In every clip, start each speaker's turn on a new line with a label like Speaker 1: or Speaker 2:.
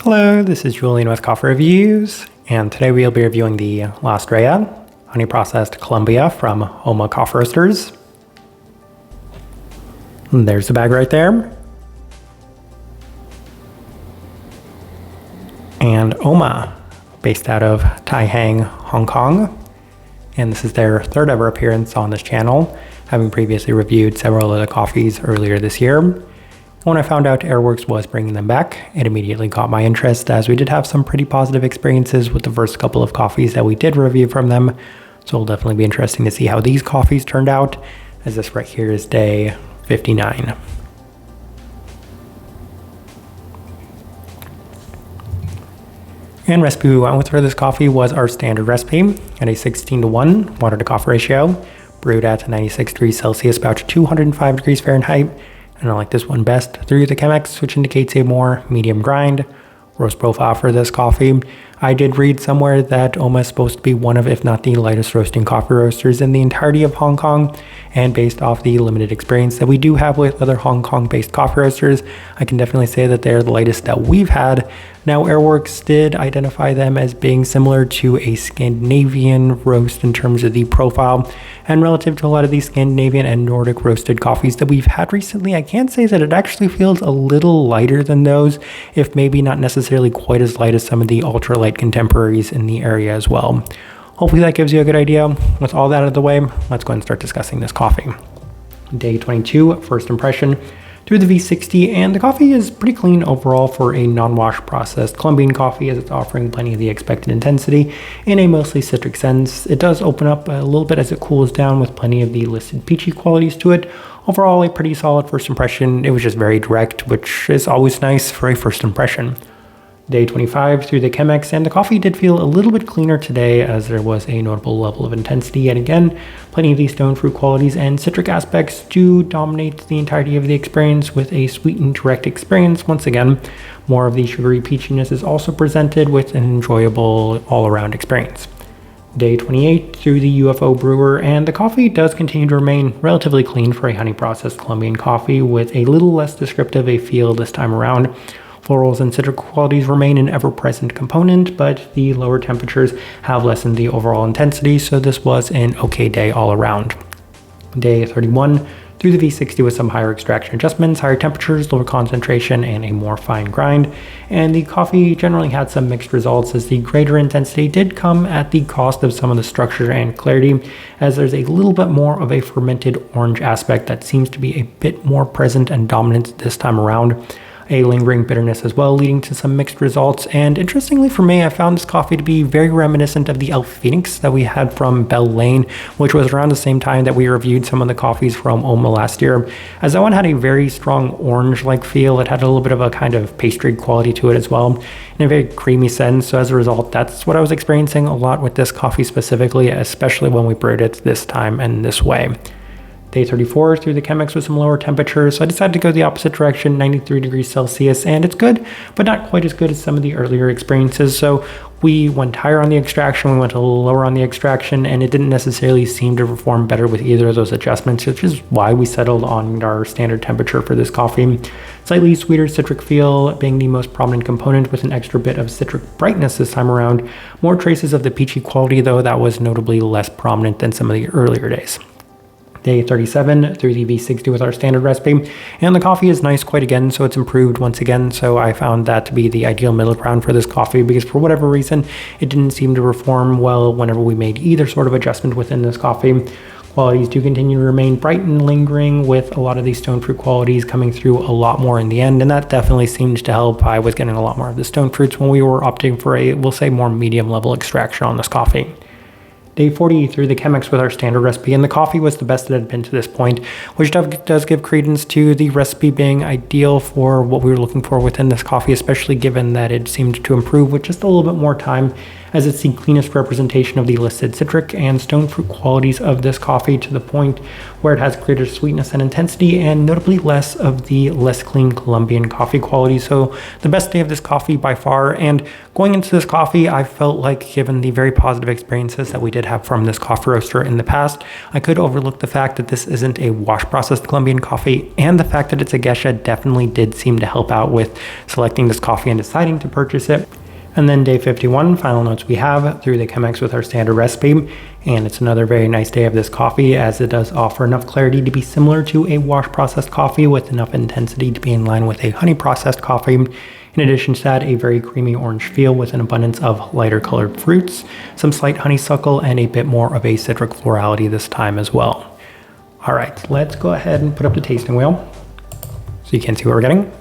Speaker 1: Hello, this is Julian with Coffee Reviews, and today we'll be reviewing the La Estrella honey processed Colombia from Oma Coffee Roasters. And there's the bag right there. And Oma, based out of Tai Hang, Hong Kong, and this is their third ever appearance on this channel, having previously reviewed several of the coffees earlier this year. When I found out Airworks was bringing them back, it immediately caught my interest as we did have some pretty positive experiences with the first couple of coffees that we did review from them. So it'll definitely be interesting to see how these coffees turned out, as this right here is day 59. And recipe we went with for this coffee was our standard recipe at a 16:1 water to coffee ratio, brewed at 96 degrees Celsius, about 205 degrees Fahrenheit. And I like this one best through the Chemex, which indicates a more medium grind roast profile for this coffee. I did read somewhere that Oma is supposed to be one of, if not the lightest roasting coffee roasters in the entirety of Hong Kong. And based off the limited experience that we do have with other Hong Kong-based coffee roasters, I can definitely say that they're the lightest that we've had. Now, Airworks did identify them as being similar to a Scandinavian roast in terms of the profile. And relative to a lot of these Scandinavian and Nordic roasted coffees that we've had recently, I can say that it actually feels a little lighter than those, if maybe not necessarily quite as light as some of the ultralight contemporaries in the area as well. Hopefully that gives you a good idea. With all that out of the way, let's go ahead and start discussing this coffee. Day 22, first impression through the V60, and the coffee is pretty clean overall for a non-wash processed Colombian coffee, as it's offering plenty of the expected intensity in a mostly citric sense. It does open up a little bit as it cools down with plenty of the listed peachy qualities to it. Overall, a pretty solid first impression. It was just very direct, which is always nice for a first impression. Day 25 through the Chemex, and the coffee did feel a little bit cleaner today, as there was a notable level of intensity, and again, plenty of these stone fruit qualities and citric aspects do dominate the entirety of the experience, with a sweet and direct experience. Once again, more of the sugary peachiness is also presented with an enjoyable all-around experience. Day 28 through the UFO brewer, and the coffee does continue to remain relatively clean for a honey processed Colombian coffee, with a little less descriptive a feel this time around. Florals and citric qualities remain an ever-present component, but the lower temperatures have lessened the overall intensity, so this was an okay day all around. Day 31 through the V60 with some higher extraction adjustments, higher temperatures, lower concentration, and a more fine grind. And the coffee generally had some mixed results, as the greater intensity did come at the cost of some of the structure and clarity, as there's a little bit more of a fermented orange aspect that seems to be a bit more present and dominant this time around. A lingering bitterness as well, leading to some mixed results. And interestingly for me, I found this coffee to be very reminiscent of the El Phoenix that we had from Bell Lane, which was around the same time that we reviewed some of the coffees from Oma last year. As that one had a very strong orange-like feel, it had a little bit of a kind of pastry quality to it as well, in a very creamy sense. So as a result, that's what I was experiencing a lot with this coffee specifically, especially when we brewed it this time and this way. Day 34 through the Chemex with some lower temperatures, so I decided to go the opposite direction, 93 degrees Celsius, and it's good, but not quite as good as some of the earlier experiences. So we went higher on the extraction, we went a little lower on the extraction, and it didn't necessarily seem to perform better with either of those adjustments, which is why we settled on our standard temperature for this coffee. Slightly sweeter citric feel being the most prominent component, with an extra bit of citric brightness this time around. More traces of the peachy quality, though that was notably less prominent than some of the earlier days. Day 37 through the V60 with our standard recipe, and the coffee is nice quite again, so it's improved once again. So I found that to be the ideal middle ground for this coffee, because for whatever reason it didn't seem to perform well whenever we made either sort of adjustment within this coffee. Qualities do continue to remain bright and lingering, with a lot of these stone fruit qualities coming through a lot more in the end, and that definitely seemed to help. I was getting a lot more of the stone fruits when we were opting for a, we'll say, more medium level extraction on this coffee. Day 40 through the Chemex with our standard recipe, and the coffee was the best it had been to this point, which does give credence to the recipe being ideal for what we were looking for within this coffee, especially given that it seemed to improve with just a little bit more time, as it's the cleanest representation of the listed citric and stone fruit qualities of this coffee, to the point where it has greater sweetness and intensity, and notably less of the less clean Colombian coffee quality. So the best day of this coffee by far. And going into this coffee, I felt like, given the very positive experiences that we did have from this coffee roaster in the past, I could overlook the fact that this isn't a wash processed Colombian coffee, and the fact that it's a geisha definitely did seem to help out with selecting this coffee and deciding to purchase it. And then day 51, final notes we have through the Chemex with our standard recipe. And it's another very nice day of this coffee, as it does offer enough clarity to be similar to a wash processed coffee with enough intensity to be in line with a honey processed coffee. In addition to that, a very creamy orange feel with an abundance of lighter colored fruits, some slight honeysuckle, and a bit more of a citric florality this time as well. All right, let's go ahead and put up the tasting wheel so you can see what we're getting.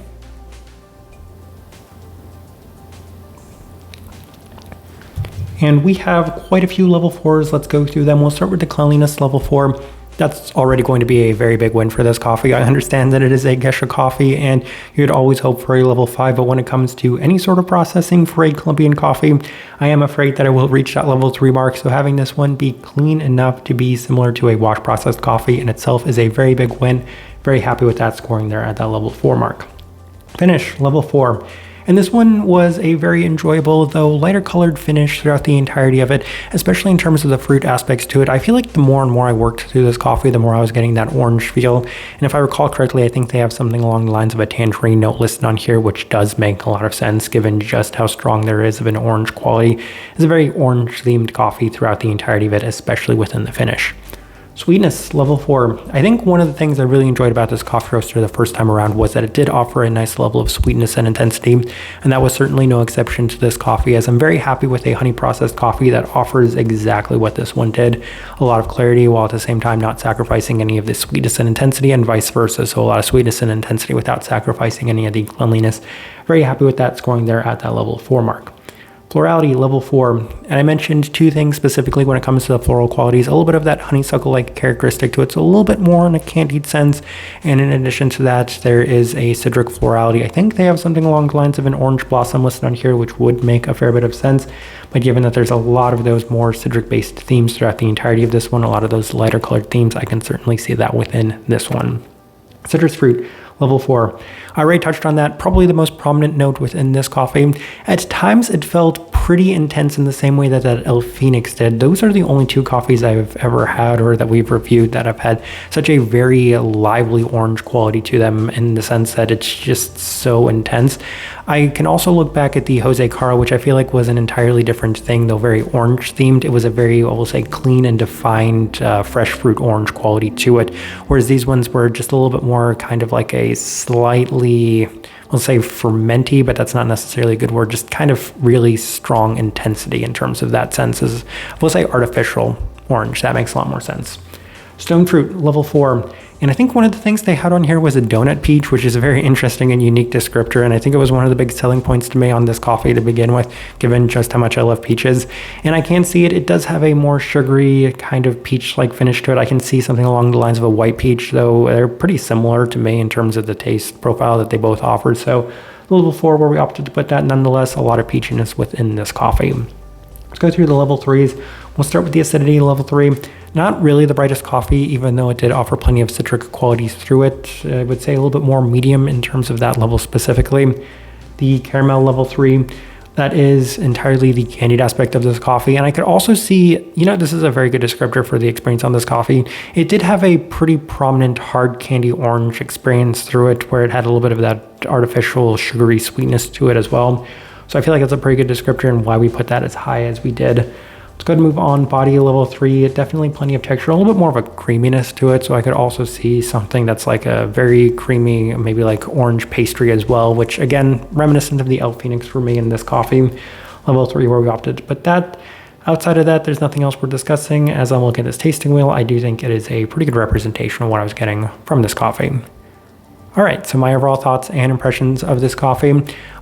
Speaker 1: And we have quite a few level 4s. Let's go through them. We'll start with the cleanliness level 4. That's already going to be a very big win for this coffee. I understand that it is a geisha coffee and you'd always hope for a level 5, but when it comes to any sort of processing for a Colombian coffee, I am afraid that I will reach that level 3 mark. So having this one be clean enough to be similar to a wash processed coffee in itself is a very big win. Very happy with that scoring there at that level 4 mark. Finish, level 4. And this one was a very enjoyable, though lighter colored finish throughout the entirety of it, especially in terms of the fruit aspects to it. I feel like the more and more I worked through this coffee, the more I was getting that orange feel. And if I recall correctly, I think they have something along the lines of a tangerine note listed on here, which does make a lot of sense given just how strong there is of an orange quality. It's a very orange themed coffee throughout the entirety of it, especially within the finish. Sweetness, level 4. I think one of the things I really enjoyed about this coffee roaster the first time around was that it did offer a nice level of sweetness and intensity, and that was certainly no exception to this coffee, as I'm very happy with a honey processed coffee that offers exactly what this one did. A lot of clarity while at the same time not sacrificing any of the sweetness and intensity, and vice versa, so a lot of sweetness and intensity without sacrificing any of the cleanliness. Very happy with that scoring there at that level 4 mark. Florality, level 4, and I mentioned two things specifically when it comes to the floral qualities. A little bit of that honeysuckle-like characteristic to it, so a little bit more in a candied sense, and in addition to that, there is a citric florality. I think they have something along the lines of an orange blossom listed on here, which would make a fair bit of sense, but given that there's a lot of those more citric-based themes throughout the entirety of this one, a lot of those lighter colored themes, I can certainly see that within this one. Citrus fruit, level 4. I already touched on that, probably the most prominent note within this coffee. At times it felt pretty intense in the same way that El Phoenix did. Those are the only two coffees I've ever had or that we've reviewed that have had such a very lively orange quality to them, in the sense that it's just so intense. I can also look back at the Jose Caro, which I feel like was an entirely different thing, though very orange themed. It was a very, I will say, clean and defined fresh fruit orange quality to it, whereas these ones were just a little bit more kind of like a slightly, we'll say fermenty, but that's not necessarily a good word, just kind of really strong intensity in terms of that sense. As we'll say artificial orange. That makes a lot more sense. Stone fruit, level 4. And I think one of the things they had on here was a donut peach, which is a very interesting and unique descriptor. And I think it was one of the big selling points to me on this coffee to begin with, given just how much I love peaches. And I can see it. It does have a more sugary kind of peach-like finish to it. I can see something along the lines of a white peach, though they're pretty similar to me in terms of the taste profile that they both offer. So level 4, where we opted to put that, nonetheless, a lot of peachiness within this coffee. Let's go through the level 3s. We'll start with the acidity, level 3. Not really the brightest coffee, even though it did offer plenty of citric qualities through it. I would say a little bit more medium in terms of that level specifically. The caramel, level 3. That is entirely the candied aspect of this coffee. And I could also see, this is a very good descriptor for the experience on this coffee. It did have a pretty prominent hard candy orange experience through it, where it had a little bit of that artificial sugary sweetness to it as well. So I feel like that's a pretty good descriptor and why we put that as high as we did. Let's go ahead and move on. Body, level 3. Definitely plenty of texture, a little bit more of a creaminess to it. So I could also see something that's like a very creamy, maybe like orange pastry as well, which again, reminiscent of the El Phoenix for me in this coffee. Level 3, where we opted to put that. Outside of that, there's nothing else we're discussing. As I'm looking at this tasting wheel, I do think it is a pretty good representation of what I was getting from this coffee. All right, so my overall thoughts and impressions of this coffee.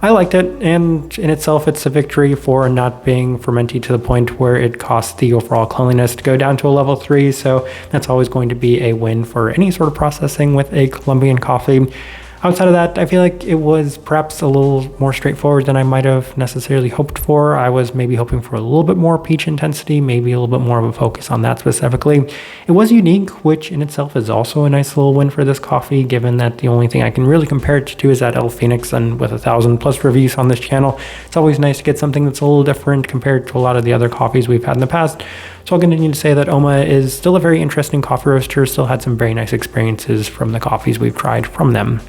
Speaker 1: I liked it, and in itself, it's a victory for not being fermenty to the point where it costs the overall cleanliness to go down to a level 3. So that's always going to be a win for any sort of processing with a Colombian coffee. Outside of that, I feel like it was perhaps a little more straightforward than I might have necessarily hoped for. I was maybe hoping for a little bit more peach intensity, maybe a little bit more of a focus on that specifically. It was unique, which in itself is also a nice little win for this coffee, given that the only thing I can really compare it to is that El Phoenix, and with 1,000+ reviews on this channel, it's always nice to get something that's a little different compared to a lot of the other coffees we've had in the past. So I'll continue to say that Oma is still a very interesting coffee roaster, still had some very nice experiences from the coffees we've tried from them.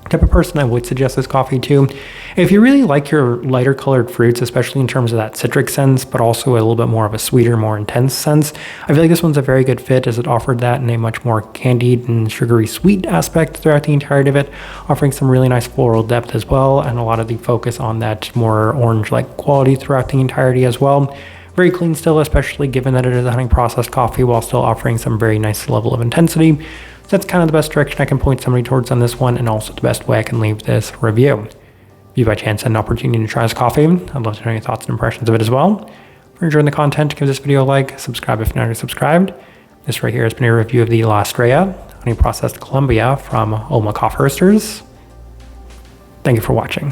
Speaker 1: Type of person I would suggest this coffee to. If you really like your lighter colored fruits, especially in terms of that citric sense, but also a little bit more of a sweeter, more intense sense, I feel like this one's a very good fit, as it offered that in a much more candied and sugary sweet aspect throughout the entirety of it, offering some really nice floral depth as well, and a lot of the focus on that more orange-like quality throughout the entirety as well. Very clean still, especially given that it is a honey processed coffee, while still offering some very nice level of intensity. So that's kind of the best direction I can point somebody towards on this one, and also the best way I can leave this review. If you by chance had an opportunity to try this coffee, I'd love to know your thoughts and impressions of it as well. If you're enjoying the content, give this video a like, subscribe if you're not already subscribed. This right here has been a review of the La Estrella honey processed Colombia from Oma Coffee Roasters. Thank you for watching.